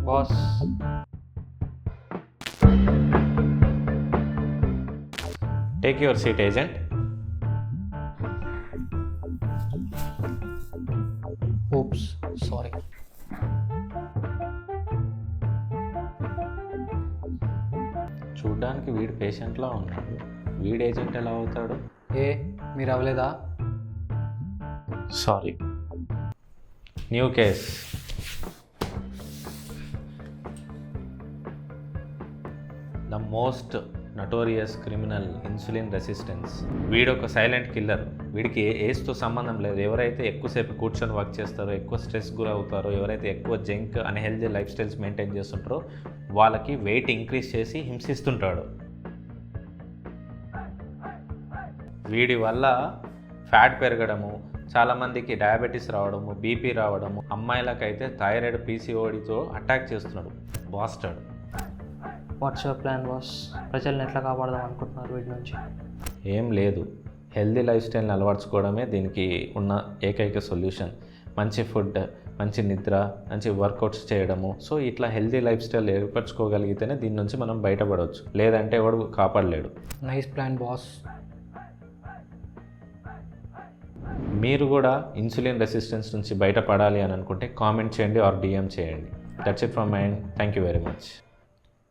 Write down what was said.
Boss. Take your seat agent. Ops, sorry. చూడ్డానికి వీడు పేషెంట్లా ఉన్నాడు, వీడు ఏజెంట్ ఎలా అవుతాడు? మీరు అవ్వలేదా? Sorry. New case. The most notorious criminal insulin resistance. వీడు ఒక సైలెంట్ కిల్లర్. వీడికి ఏజ్తో సంబంధం లేదు. ఎవరైతే ఎక్కువసేపు కూర్చొని వర్క్ చేస్తారో, ఎక్కువ స్ట్రెస్ గురవుతారో, ఎవరైతే ఎక్కువ junk unhealthy lifestyles maintain చేస్తుంటారో వాళ్ళకి వెయిట్ ఇంక్రీజ్ చేసి హింసిస్తుంటాడు. వీడి వల్ల ఫ్యాట్ పెరగడము, చాలామందికి డయాబెటీస్ రావడము, బీపీ రావడము, అమ్మాయిలకైతే థైరాయిడ్ పీసీఓడితో అటాక్ చేస్తున్నాడు. Bastard. What's your plan boss? ప్రజల్ని ఎట్లా కాపాడదాం అనుకుంటున్నారు వీటి నుంచి? ఏం లేదు, హెల్దీ లైఫ్ స్టైల్ని అలవర్చుకోవడమే దీనికి ఉన్న ఏకైక సొల్యూషన్. మంచి ఫుడ్, మంచి నిద్ర, మంచి వర్కౌట్స్ చేయడము. సో ఇట్లా హెల్దీ లైఫ్ స్టైల్ ఏర్పరచుకోగలిగితేనే దీని నుంచి మనం బయటపడవచ్చు, లేదంటే ఎవడు కాపాడలేడు. Nice plan boss. మీరు కూడా ఇన్సులిన్ రెసిస్టెన్స్ నుంచి బయటపడాలి అని అనుకుంటే కామెంట్ చేయండి ఆర్ డిఎం చేయండి. That's it from my end. Thank you very much.